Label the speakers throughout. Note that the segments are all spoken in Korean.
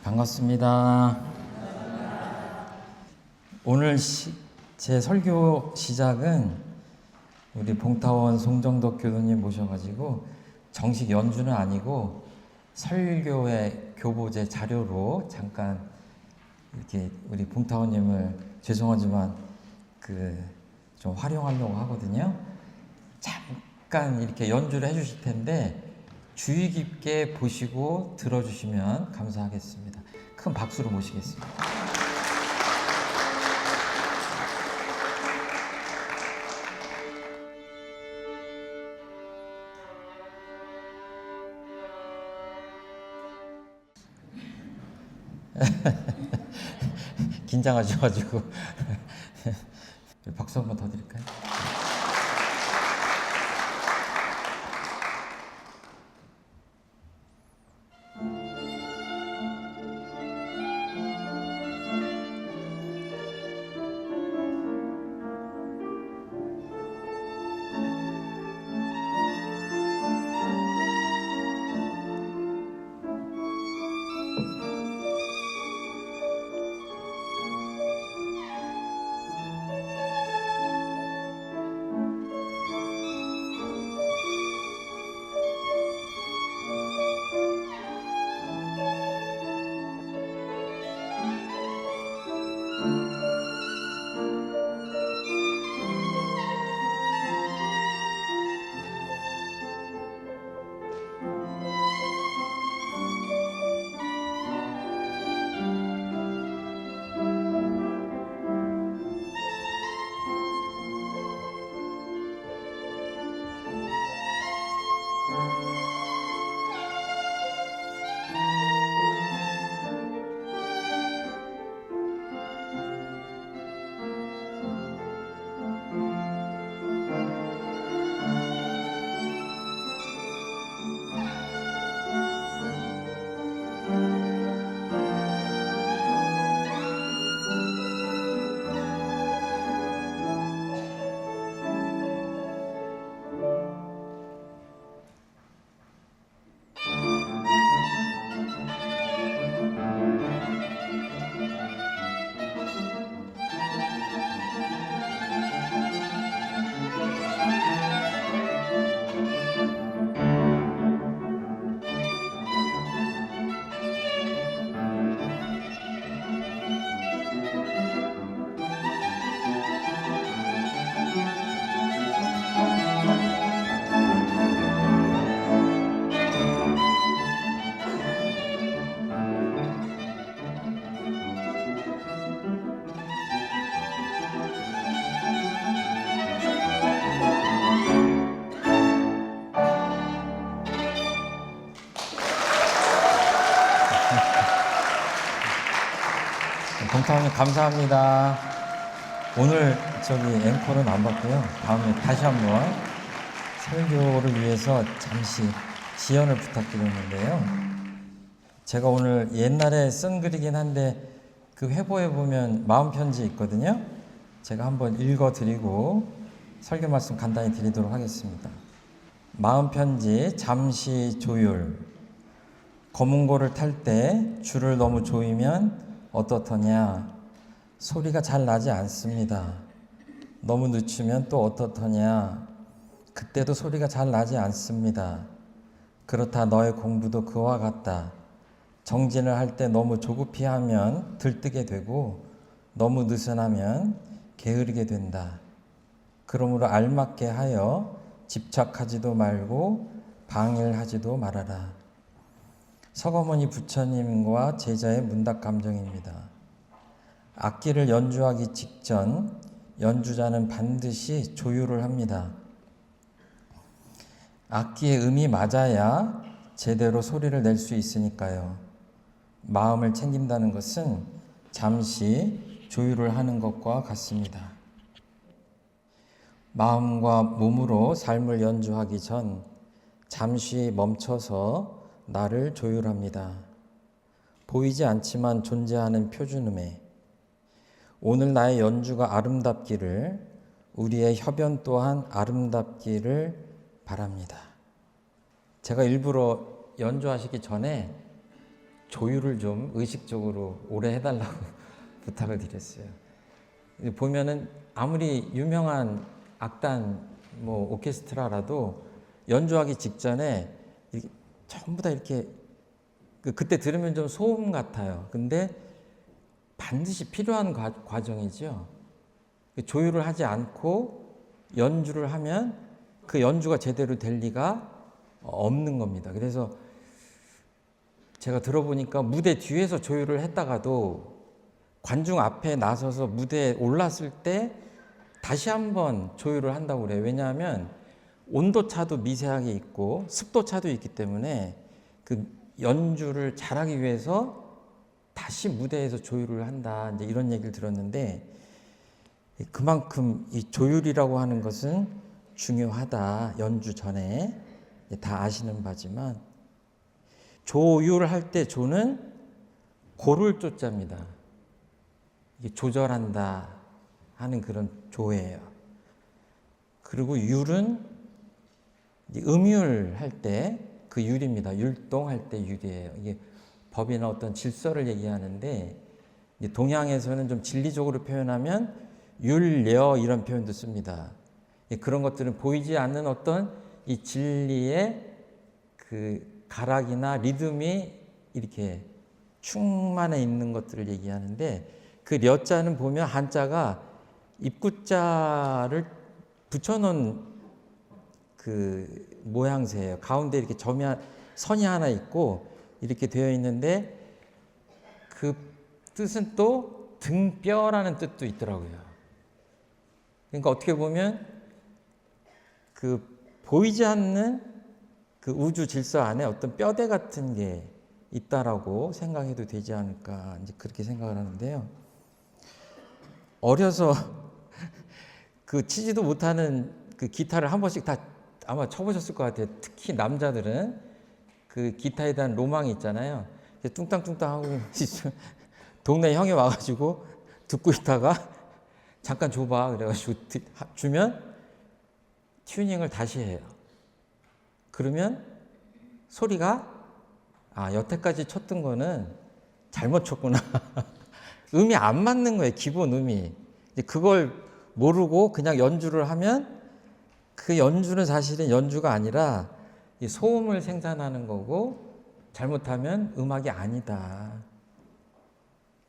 Speaker 1: 반갑습니다. 오늘 제 설교 시작은 우리 봉타원 송정덕 교수님 모셔가지고 정식 연주는 아니고 설교의 교보제 자료로 잠깐 이렇게 우리 봉타원님을 죄송하지만 좀 활용하려고 하거든요. 잠깐 이렇게 연주를 해주실 텐데 주의 깊게 보시고 들어주시면 감사하겠습니다. 큰 박수로 모시겠습니다. 긴장하셔가지고 박수 한번 더 드릴까요? 봉타원님 감사합니다. 오늘 앵콜은 안 받고요. 다음에 다시 한번 설교를 위해서 잠시 지연을 부탁드렸는데요. 제가 오늘 옛날에 쓴 글이긴 한데 그 회보에 보면 마음편지 있거든요. 제가 한번 읽어드리고 설교 말씀 간단히 드리도록 하겠습니다. 마음편지 잠시 조율. 검은고를 탈 때 줄을 너무 조이면 어떻더냐? 소리가 잘 나지 않습니다. 너무 늦추면 또 어떻더냐? 그때도 소리가 잘 나지 않습니다. 그렇다 너의 공부도 그와 같다. 정진을 할 때 너무 조급히 하면 들뜨게 되고 너무 느슨하면 게으르게 된다. 그러므로 알맞게 하여 집착하지도 말고 방일하지도 말아라. 서거머니 부처님과 제자의 문답 감정입니다. 악기를 연주하기 직전 연주자는 반드시 조율을 합니다. 악기의 음이 맞아야 제대로 소리를 낼 수 있으니까요. 마음을 챙긴다는 것은 잠시 조율을 하는 것과 같습니다. 마음과 몸으로 삶을 연주하기 전 잠시 멈춰서 나를 조율합니다. 보이지 않지만 존재하는 표준음에 오늘 나의 연주가 아름답기를, 우리의 협연 또한 아름답기를 바랍니다. 제가 일부러 연주하시기 전에 조율을 좀 의식적으로 오래 해달라고 부탁을 드렸어요. 보면은 아무리 유명한 악단 뭐 오케스트라라도 연주하기 직전에 전부 다 이렇게 그때 들으면 좀 소음 같아요. 근데 반드시 필요한 과정이죠. 조율을 하지 않고 연주를 하면 그 연주가 제대로 될 리가 없는 겁니다. 그래서 제가 들어보니까 무대 뒤에서 조율을 했다가도 관중 앞에 나서서 무대에 올랐을 때 다시 한번 조율을 한다고 그래요. 왜냐하면 온도 차도 미세하게 있고 습도 차도 있기 때문에 그 연주를 잘하기 위해서 다시 무대에서 조율을 한다. 이제 이런 얘기를 들었는데 그만큼 이 조율이라고 하는 것은 중요하다. 연주 전에 다 아시는 바지만 조율할 때 조는 고를 조자입니다. 이게 조절한다 하는 그런 조예요. 그리고 율은 음율 할 때 그 율입니다. 율동할 때 율이에요. 이게 법이나 어떤 질서를 얘기하는데 동양에서는 좀 진리적으로 표현하면 율려 이런 표현도 씁니다. 그런 것들은 보이지 않는 어떤 이 진리의 그 가락이나 리듬이 이렇게 충만해 있는 것들을 얘기하는데 그 려자는 보면 한자가 입구자를 붙여놓은 그 모양새예요. 가운데 이렇게 선이 하나 있고 이렇게 되어 있는데 그 뜻은 또 등뼈라는 뜻도 있더라고요. 그러니까 어떻게 보면 그 보이지 않는 그 우주 질서 안에 어떤 뼈대 같은 게 있다라고 생각해도 되지 않을까 이제 그렇게 생각을 하는데요. 어려서 그 치지도 못하는 그 기타를 한 번씩 다 아마 쳐보셨을 것 같아요. 특히 남자들은 그 기타에 대한 로망이 있잖아요. 뚱땅뚱땅 하고 동네 형이 와가지고 듣고 있다가 잠깐 줘봐 그래가지고 주면 튜닝을 다시 해요. 그러면 소리가 여태까지 쳤던 거는 잘못 쳤구나. 음이 안 맞는 거예요. 기본 음이. 그걸 모르고 그냥 연주를 하면 그 연주는 사실은 연주가 아니라 소음을 생산하는 거고 잘못하면 음악이 아니다.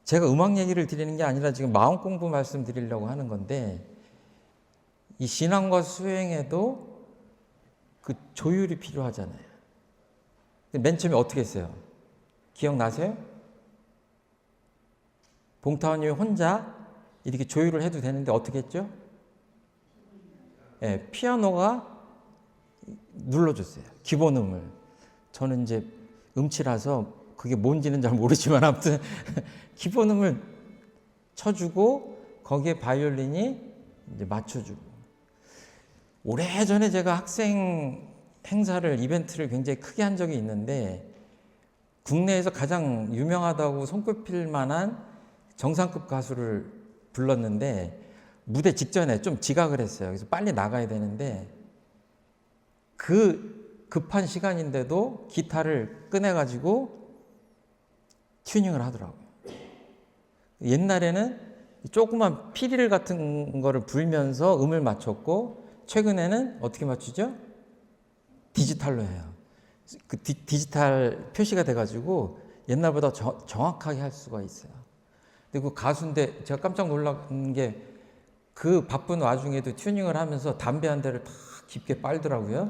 Speaker 1: 제가 음악 얘기를 드리는 게 아니라 지금 마음 공부 말씀드리려고 하는 건데 이 신앙과 수행에도 그 조율이 필요하잖아요. 맨 처음에 어떻게 했어요? 기억나세요? 봉타원님이 혼자 이렇게 조율을 해도 되는데 어떻게 했죠? 예, 피아노가 눌러줬어요. 기본 음을. 저는 이제 음치라서 그게 뭔지는 잘 모르지만 아무튼 기본 음을 쳐주고 거기에 바이올린이 이제 맞춰주고. 오래전에 제가 학생 행사를 이벤트를 굉장히 크게 한 적이 있는데 국내에서 가장 유명하다고 손꼽힐 만한 정상급 가수를 불렀는데 무대 직전에 좀 지각을 했어요. 그래서 빨리 나가야 되는데 그 급한 시간인데도 기타를 꺼내가지고 튜닝을 하더라고요. 옛날에는 조그만 피리를 같은 거를 불면서 음을 맞췄고 최근에는 어떻게 맞추죠? 디지털로 해요. 그 디지털 표시가 돼가지고 옛날보다 정확하게 할 수가 있어요. 근데 그 가수인데 제가 깜짝 놀란 게 그 바쁜 와중에도 튜닝을 하면서 담배 한 대를 다 깊게 빨더라고요.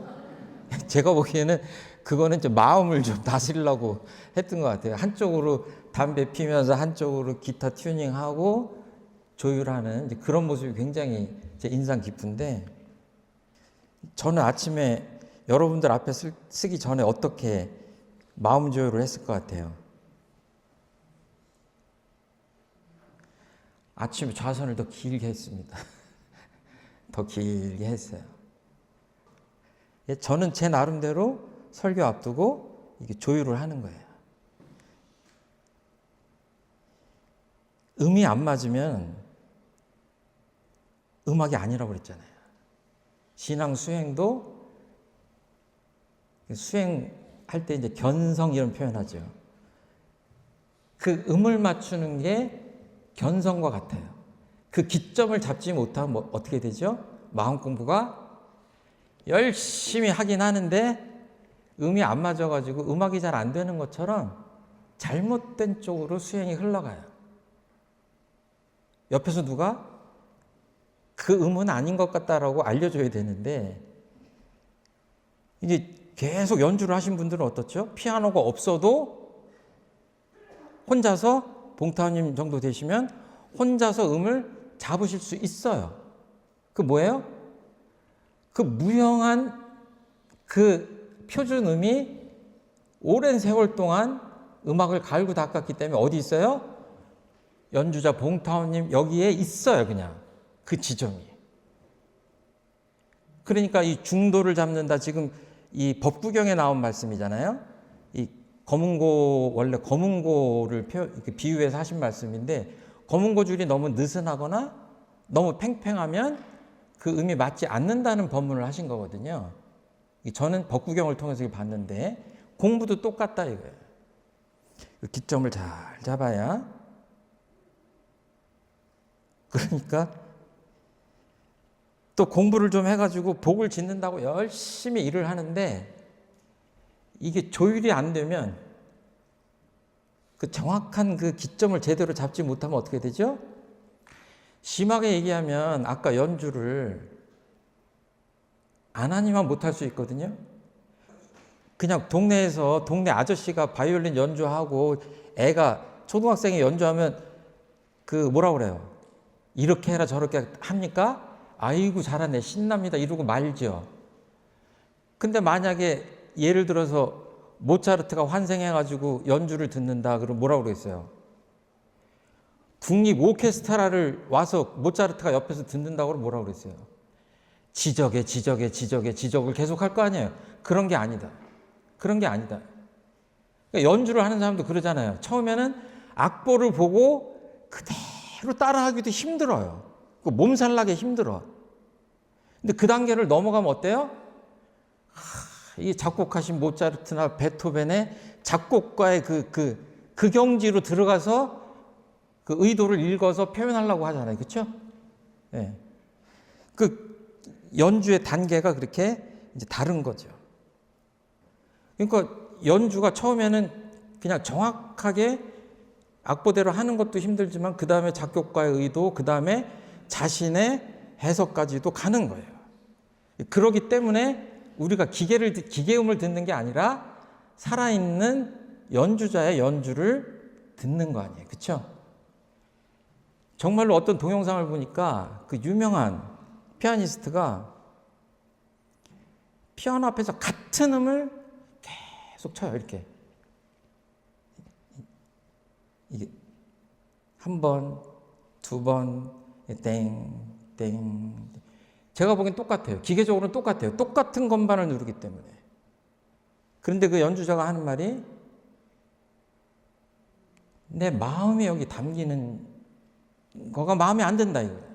Speaker 1: 제가 보기에는 그거는 좀 마음을 좀 다스리려고 했던 것 같아요. 한쪽으로 담배 피면서 한쪽으로 기타 튜닝하고 조율하는 이제 그런 모습이 굉장히 제 인상 깊은데 저는 아침에 여러분들 앞에 쓰기 전에 어떻게 마음 조율을 했을 것 같아요? 아침에 좌선을 더 길게 했습니다. 더 길게 했어요. 저는 제 나름대로 설교 앞두고 이게 조율을 하는 거예요. 음이 안 맞으면 음악이 아니라고 그랬잖아요. 신앙 수행도 수행할 때 이제 견성 이런 표현하죠. 그 음을 맞추는 게 견성과 같아요. 그 기점을 잡지 못하면 뭐 어떻게 되죠? 마음 공부가 열심히 하긴 하는데 음이 안 맞아가지고 음악이 잘 안 되는 것처럼 잘못된 쪽으로 수행이 흘러가요. 옆에서 누가 그 음은 아닌 것 같다라고 알려줘야 되는데, 이제 계속 연주를 하신 분들은 어떻죠? 피아노가 없어도 혼자서, 봉타오님 정도 되시면 혼자서 음을 잡으실 수 있어요. 그 뭐예요? 그 무형한 그 표준 음이 오랜 세월 동안 음악을 갈고 닦았기 때문에 어디 있어요? 연주자 봉타오님 여기에 있어요. 그냥 그 지점이. 그러니까 이 중도를 잡는다, 지금 이 법구경에 나온 말씀이잖아요. 이 검은고, 원래 검은고를 비유해서 하신 말씀인데, 검은고 줄이 너무 느슨하거나 너무 팽팽하면 그 음이 맞지 않는다는 법문을 하신 거거든요. 저는 법구경을 통해서 봤는데 공부도 똑같다 이거예요. 기점을 잘 잡아야. 그러니까 또 공부를 좀 해가지고 복을 짓는다고 열심히 일을 하는데 이게 조율이 안 되면, 그 정확한 그 기점을 제대로 잡지 못하면 어떻게 되죠? 심하게 얘기하면 아까 연주를 안 하니만 못할 수 있거든요. 그냥 동네에서 동네 아저씨가 바이올린 연주하고 애가 초등학생이 연주하면 그 뭐라 그래요? 이렇게 해라 저렇게 합니까? 아이고 잘하네 신납니다 이러고 말죠. 근데 만약에 예를 들어서 모차르트가 환생해가지고 연주를 듣는다 그러면 뭐라고 그러겠어요? 국립 오케스트라를 와서 모차르트가 옆에서 듣는다고 그러면 뭐라고 그랬어요? 지적을 계속 할 거 아니에요. 그런 게 아니다. 그런 게 아니다. 그러니까 연주를 하는 사람도 그러잖아요. 처음에는 악보를 보고 그대로 따라하기도 힘들어요. 몸살나게 힘들어. 근데 그 단계를 넘어가면 어때요? 이 작곡하신 모차르트나 베토벤의 작곡가의 그 경지로 들어가서 그 의도를 읽어서 표현하려고 하잖아요. 그렇죠? 네. 그 연주의 단계가 그렇게 이제 다른 거죠. 그러니까 연주가 처음에는 그냥 정확하게 악보대로 하는 것도 힘들지만 그 다음에 작곡가의 의도, 그 다음에 자신의 해석까지도 가는 거예요. 그러기 때문에 우리가 기계음을 듣는 게 아니라 살아있는 연주자의 연주를 듣는 거 아니에요. 그렇죠? 정말로 어떤 동영상을 보니까 그 유명한 피아니스트가 피아노 앞에서 같은 음을 계속 쳐요. 이렇게. 이게 한 번, 두 번, 땡, 땡. 제가 보기엔 똑같아요. 기계적으로는 똑같아요. 똑같은 건반을 누르기 때문에. 그런데 그 연주자가 하는 말이 내 마음이 여기 담기는 거가 마음에 안 든다 이거예요.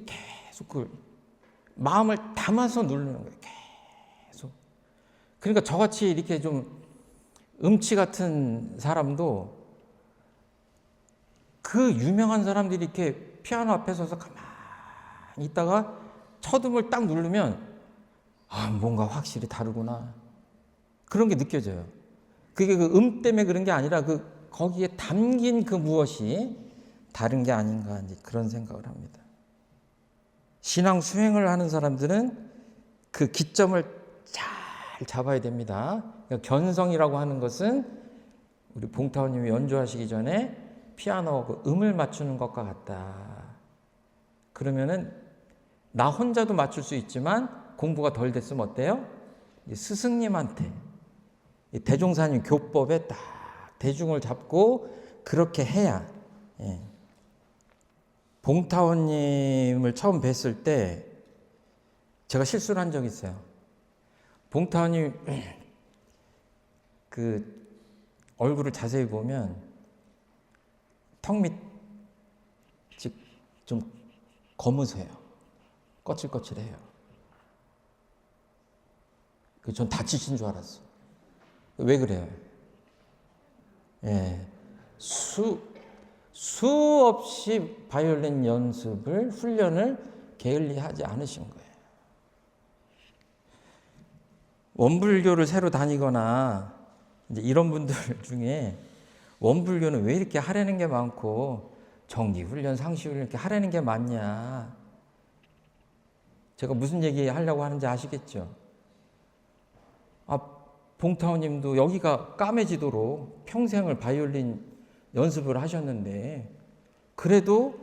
Speaker 1: 계속 그 마음을 담아서 누르는 거예요. 계속. 그러니까 저같이 이렇게 좀 음치 같은 사람도 그 유명한 사람들이 이렇게 피아노 앞에 서서 가만히 있다가 첫 음을 딱 누르면 아, 뭔가 확실히 다르구나. 그런 게 느껴져요. 그게 그 음 때문에 그런 게 아니라 거기에 담긴 그 무엇이 다른 게 아닌가 이제 그런 생각을 합니다. 신앙 수행을 하는 사람들은 그 기점을 잘 잡아야 됩니다. 그러니까 견성이라고 하는 것은 우리 봉타오님이 연주하시기 전에 피아노 그 음을 맞추는 것과 같다. 그러면은 나 혼자도 맞출 수 있지만 공부가 덜 됐으면 어때요? 스승님한테 대종사님 교법에 딱 대중을 잡고 그렇게 해야. 예. 봉타오님을 처음 뵀을 때 제가 실수를 한 적이 있어요. 봉타오님 그 얼굴을 자세히 보면 턱 밑 좀 검으세요. 거칠거칠해요. 전 다치신 줄 알았어. 왜 그래요? 예. 수없이 바이올린 연습을, 훈련을 게을리하지 않으신 거예요. 원불교를 새로 다니거나 이제 이런 분들 중에 원불교는 왜 이렇게 하라는 게 많고 정기훈련, 상시훈련 이렇게 하라는 게 많냐. 제가 무슨 얘기 하려고 하는지 아시겠죠? 봉타오님도 여기가 까매지도록 평생을 바이올린 연습을 하셨는데 그래도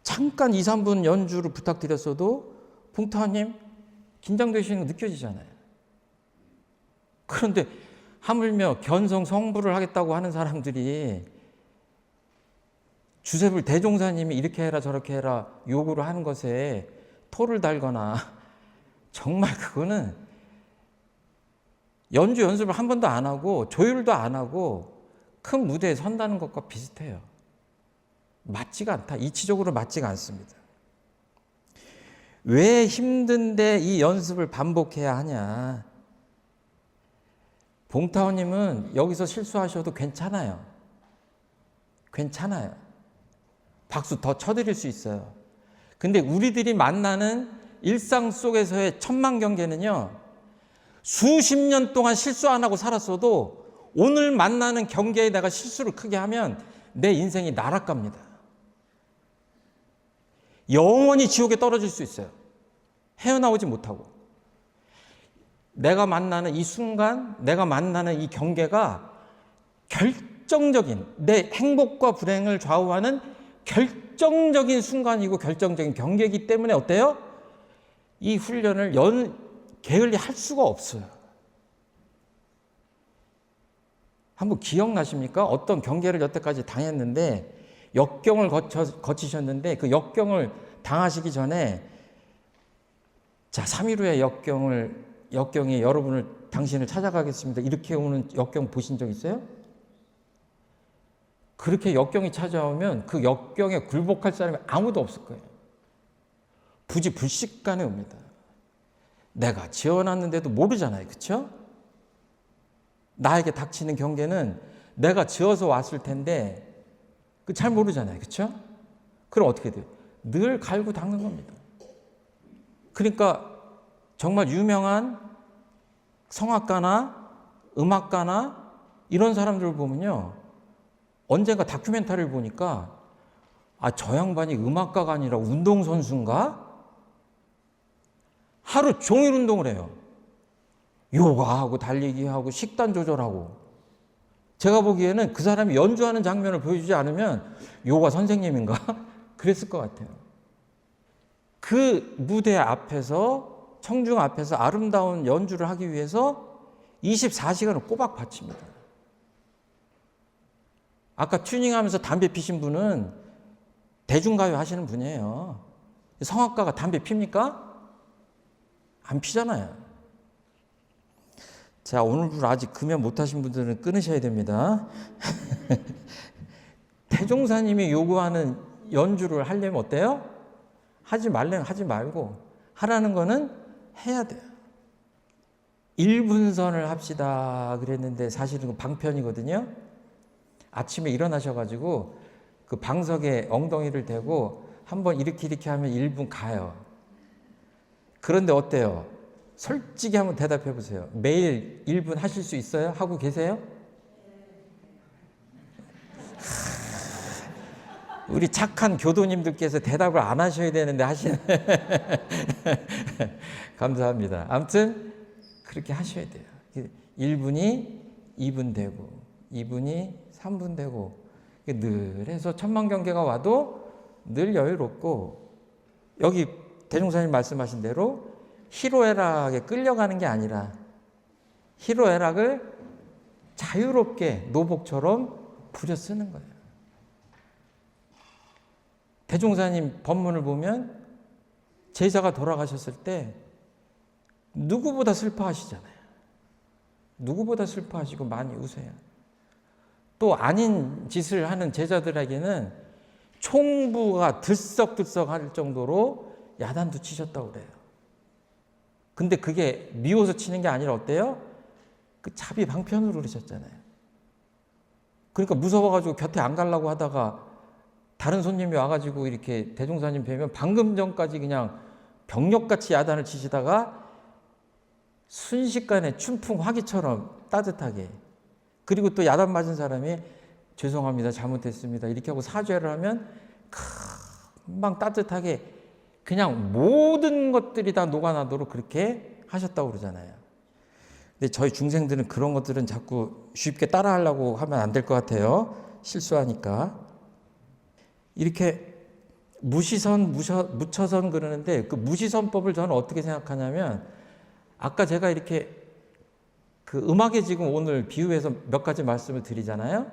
Speaker 1: 잠깐 2, 3분 연주를 부탁드렸어도 봉타오님 긴장되시는 거 느껴지잖아요. 그런데 하물며 견성 성불을 하겠다고 하는 사람들이 주세불 대종사님이 이렇게 해라 저렇게 해라 요구를 하는 것에 토를 달거나 정말 그거는 연주 연습을 한 번도 안 하고 조율도 안 하고 큰 무대에 선다는 것과 비슷해요. 맞지가 않다. 이치적으로 맞지가 않습니다. 왜 힘든데 이 연습을 반복해야 하냐. 봉타오님은 여기서 실수하셔도 괜찮아요. 괜찮아요. 박수 더 쳐드릴 수 있어요. 근데 우리들이 만나는 일상 속에서의 천만 경계는요, 수십 년 동안 실수 안 하고 살았어도 오늘 만나는 경계에 내가 실수를 크게 하면 내 인생이 나락갑니다. 영원히 지옥에 떨어질 수 있어요. 헤어나오지 못하고. 내가 만나는 이 순간, 내가 만나는 이 경계가 결정적인, 내 행복과 불행을 좌우하는 결정적인 순간이고 결정적인 경계이기 때문에 어때요? 이 훈련을 게을리 할 수가 없어요. 한번 기억나십니까? 어떤 경계를 여태까지 당했는데 역경을 거치셨는데 그 역경을 당하시기 전에 자, 3일 후에 역경이 당신을 찾아가겠습니다. 이렇게 오는 역경 보신 적 있어요? 그렇게 역경이 찾아오면 그 역경에 굴복할 사람이 아무도 없을 거예요. 부지불식간에 옵니다. 내가 지어놨는데도 모르잖아요. 그렇죠? 나에게 닥치는 경계는 내가 지어서 왔을 텐데 잘 모르잖아요. 그렇죠? 그럼 어떻게 돼요? 늘 갈고 닦는 겁니다. 그러니까 정말 유명한 성악가나 음악가나 이런 사람들을 보면요, 언젠가 다큐멘터리를 보니까 저 양반이 음악가가 아니라 운동선수인가? 하루 종일 운동을 해요. 요가하고 달리기하고 식단 조절하고. 제가 보기에는 그 사람이 연주하는 장면을 보여주지 않으면 요가 선생님인가? 그랬을 것 같아요. 그 무대 앞에서, 청중 앞에서 아름다운 연주를 하기 위해서 24시간을 꼬박 바칩니다. 아까 튜닝하면서 담배 피신 분은 대중가요 하시는 분이에요. 성악가가 담배 핍니까? 안 피잖아요. 자, 오늘 아직 금연 못하신 분들은 끊으셔야 됩니다. 대종사님이 요구하는 연주를 하려면 어때요? 하지 말려면 하지 말고 하라는 거는 해야 돼요. 1분선을 합시다 그랬는데 사실은 방편이거든요. 아침에 일어나셔가지고 그 방석에 엉덩이를 대고 한번 이렇게 하면 1분 가요. 그런데 어때요? 솔직히 한번 대답해 보세요. 매일 1분 하실 수 있어요? 하고 계세요? 우리 착한 교도님들께서 대답을 안 하셔야 되는데 하시네. 감사합니다. 아무튼 그렇게 하셔야 돼요. 1분이 2분 되고 2분이 3분 되고 늘 해서 천만경계가 와도 늘 여유롭고, 여기 대종사님 말씀하신 대로 희로애락에 끌려가는 게 아니라 희로애락을 자유롭게 노복처럼 부려 쓰는 거예요. 대종사님 법문을 보면 제자가 돌아가셨을 때 누구보다 슬퍼하시잖아요. 누구보다 슬퍼하시고 많이 우세요. 또 아닌 짓을 하는 제자들에게는 총부가 들썩들썩할 정도로 야단도 치셨다고 그래요. 근데 그게 미워서 치는 게 아니라 어때요? 그 자비 방편으로 그러셨잖아요. 그러니까 무서워가지고 곁에 안 가려고 하다가 다른 손님이 와가지고 이렇게 대종사님 뵈면 방금 전까지 그냥 병력같이 야단을 치시다가 순식간에 춘풍 화기처럼 따뜻하게, 그리고 또 야단 맞은 사람이 죄송합니다, 잘못했습니다 이렇게 하고 사죄를 하면 금방 따뜻하게 그냥 모든 것들이 다 녹아나도록 그렇게 하셨다고 그러잖아요. 근데 저희 중생들은 그런 것들은 자꾸 쉽게 따라하려고 하면 안 될 것 같아요. 실수하니까. 이렇게 무시선, 무처선 그러는데 그 무시선법을 저는 어떻게 생각하냐면, 아까 제가 이렇게 그 음악에 지금 오늘 비유해서 몇 가지 말씀을 드리잖아요.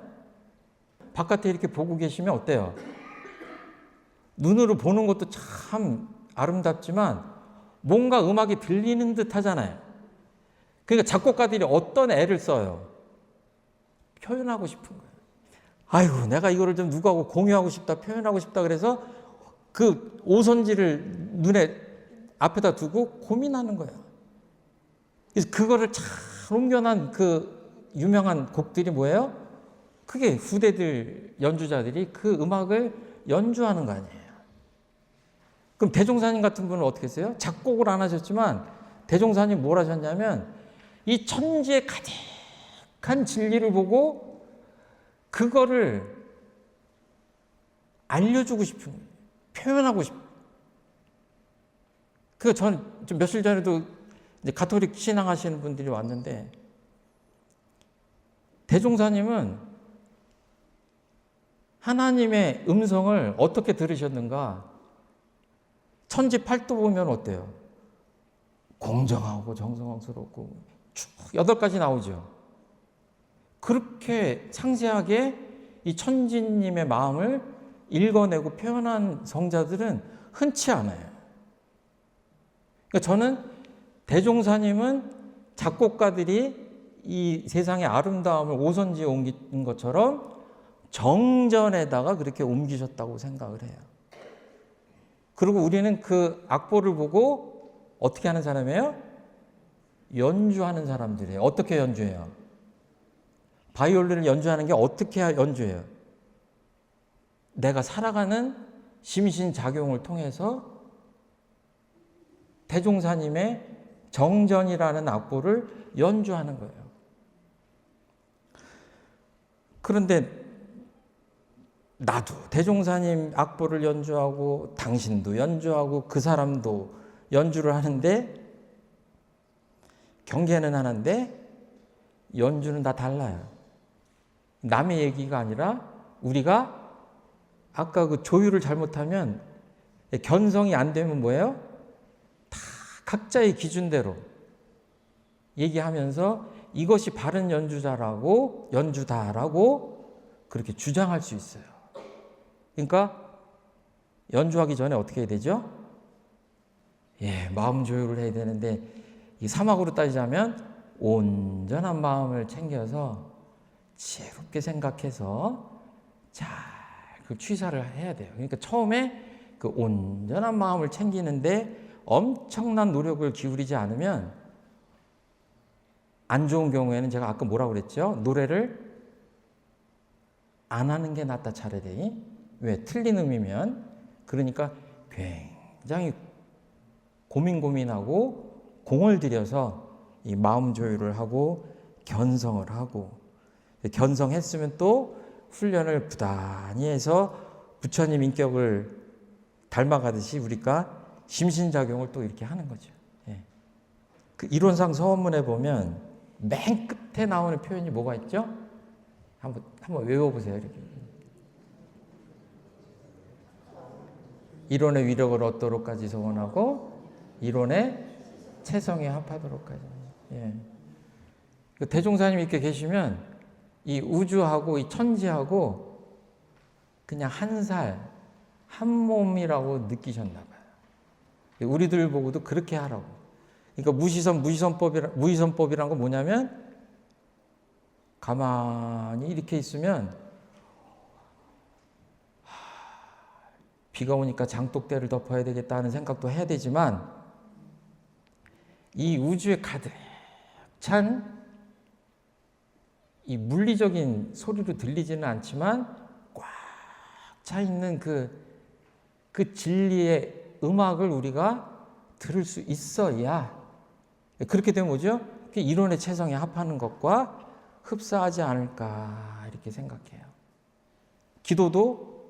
Speaker 1: 바깥에 이렇게 보고 계시면 어때요? 눈으로 보는 것도 참 아름답지만 뭔가 음악이 들리는 듯 하잖아요. 그러니까 작곡가들이 어떤 애를 써요? 표현하고 싶은 거예요. 아이고, 내가 이거를 좀 누구하고 공유하고 싶다, 표현하고 싶다 그래서 그 오선지를 눈에 앞에다 두고 고민하는 거예요. 그래서 그거를 잘 옮겨난 그 유명한 곡들이 뭐예요? 그게 후대들 연주자들이 그 음악을 연주하는 거 아니에요. 그럼 대종사님 같은 분은 어떻게 했어요? 작곡을 안 하셨지만 대종사님 뭘 하셨냐면 이 천지의 가득한 진리를 보고 그거를 알려주고 싶은 거예요. 표현하고 싶은 거예요. 그래서 저는 좀 며칠 전에도 이제 가톨릭 신앙하시는 분들이 왔는데, 대종사님은 하나님의 음성을 어떻게 들으셨는가? 천지팔도 보면 어때요? 공정하고 정성스럽고 쭉 8가지 나오죠. 그렇게 상세하게 이 천지님의 마음을 읽어내고 표현한 성자들은 흔치 않아요. 그러니까 저는 대종사님은 작곡가들이 이 세상의 아름다움을 오선지에 옮긴 것처럼 정전에다가 그렇게 옮기셨다고 생각을 해요. 그리고 우리는 그 악보를 보고 어떻게 하는 사람이에요? 연주하는 사람들이에요. 어떻게 연주해요? 바이올린을 연주하는 게 어떻게 연주해요? 내가 살아가는 심신작용을 통해서 대종사님의 정전이라는 악보를 연주하는 거예요. 그런데 나도 대종사님 악보를 연주하고 당신도 연주하고 그 사람도 연주를 하는데 경계는 하나인데 연주는 다 달라요. 남의 얘기가 아니라 우리가 아까 그 조율을 잘못하면 견성이 안 되면 뭐예요? 다 각자의 기준대로 얘기하면서 이것이 바른 연주다라고 그렇게 주장할 수 있어요. 그러니까 연주하기 전에 어떻게 해야 되죠? 마음 조율을 해야 되는데 이 사막으로 따지자면 온전한 마음을 챙겨서 지혜롭게 생각해서 잘 그 취사를 해야 돼요. 그러니까 처음에 그 온전한 마음을 챙기는데 엄청난 노력을 기울이지 않으면 안 좋은 경우에는 제가 아까 뭐라고 그랬죠? 노래를 안 하는 게 낫다 차라리. 왜? 틀린 음이면. 그러니까 굉장히 고민하고 공을 들여서 이 마음 조율을 하고 견성을 하고, 견성했으면 또 훈련을 부단히 해서 부처님 인격을 닮아가듯이 우리가 심신작용을 또 이렇게 하는 거죠. 그 이론상 서원문에 보면 맨 끝에 나오는 표현이 뭐가 있죠? 한번 외워보세요. 이렇게. 이론의 위력을 얻도록까지 소원하고 이론의 체성에 합하도록까지. 대종사님 이렇게 계시면 이 우주하고 이 천지하고 그냥 한 살, 한 몸이라고 느끼셨나 봐요. 우리들 보고도 그렇게 하라고. 그러니까 무의선법이란 건 뭐냐면 가만히 이렇게 있으면 비가 오니까 장독대를 덮어야 되겠다 하는 생각도 해야 되지만 이 우주에 가득 찬 이 물리적인 소리로 들리지는 않지만 꽉 차 있는 그 진리의 음악을 우리가 들을 수 있어야, 그렇게 되면 뭐죠? 이론의 체성에 합하는 것과 흡사하지 않을까 이렇게 생각해요. 기도도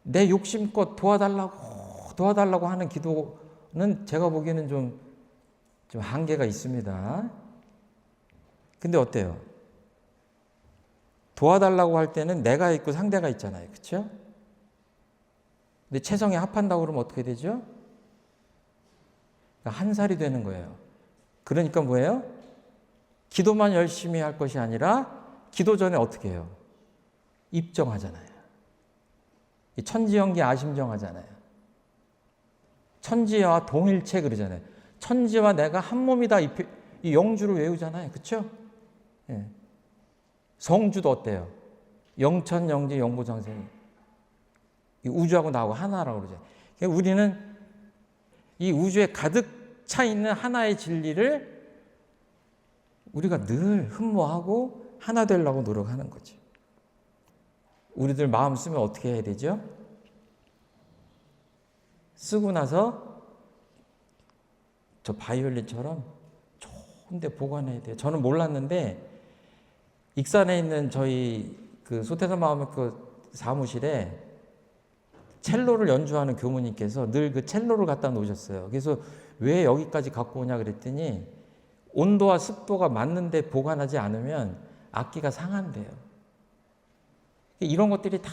Speaker 1: 내 욕심껏 도와달라고 하는 기도는 제가 보기에는 좀 한계가 있습니다. 근데 어때요? 도와달라고 할 때는 내가 있고 상대가 있잖아요. 그렇죠? 근데 체성에 합한다고 그러면 어떻게 되죠? 한 살이 되는 거예요. 그러니까 뭐예요? 기도만 열심히 할 것이 아니라 기도 전에 어떻게 해요? 입정하잖아요. 천지연기 아심정하잖아요. 천지와 동일체 그러잖아요. 천지와 내가 한 몸이다 이 영주를 외우잖아요. 그렇죠? 예. 성주도 어때요? 영천, 영지, 영고정생. 우주하고 나하고 하나라고 그러죠. 그러니까 우리는 이 우주에 가득 차 있는 하나의 진리를 우리가 늘 흠모하고 하나 되려고 노력하는 거죠. 우리들 마음 쓰면 어떻게 해야 되죠? 쓰고 나서 저 바이올린처럼 좋은 데 보관해야 돼요. 저는 몰랐는데 익산에 있는 저희 그 소태산 마음의그 사무실에 첼로를 연주하는 교무님께서 늘 그 첼로를 갖다 놓으셨어요. 그래서 왜 여기까지 갖고 오냐 그랬더니 온도와 습도가 맞는데 보관하지 않으면 악기가 상한대요. 이런 것들이 다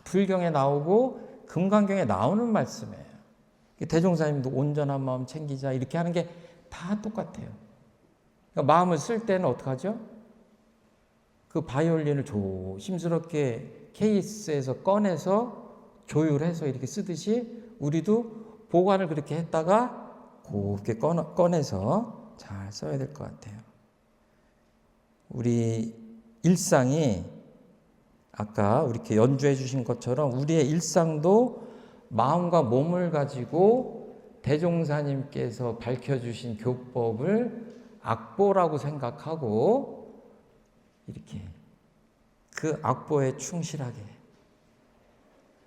Speaker 1: 불경에 나오고 금강경에 나오는 말씀이에요. 대종사님도 온전한 마음 챙기자 이렇게 하는 게 다 똑같아요. 그러니까 마음을 쓸 때는 어떻게 하죠? 그 바이올린을 조심스럽게 케이스에서 꺼내서 조율해서 이렇게 쓰듯이 우리도 보관을 그렇게 했다가 곱게 꺼내서 잘 써야 될 것 같아요. 우리 일상이 아까 이렇게 연주해 주신 것처럼 우리의 일상도 마음과 몸을 가지고 대종사님께서 밝혀주신 교법을 악보라고 생각하고 이렇게 그 악보에 충실하게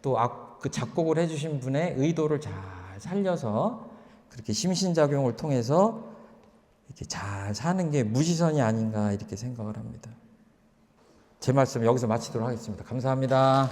Speaker 1: 또 그 작곡을 해주신 분의 의도를 잘 살려서 그렇게 심신작용을 통해서 이렇게 잘 사는 게 무지선이 아닌가 이렇게 생각을 합니다. 제 말씀 여기서 마치도록 하겠습니다. 감사합니다.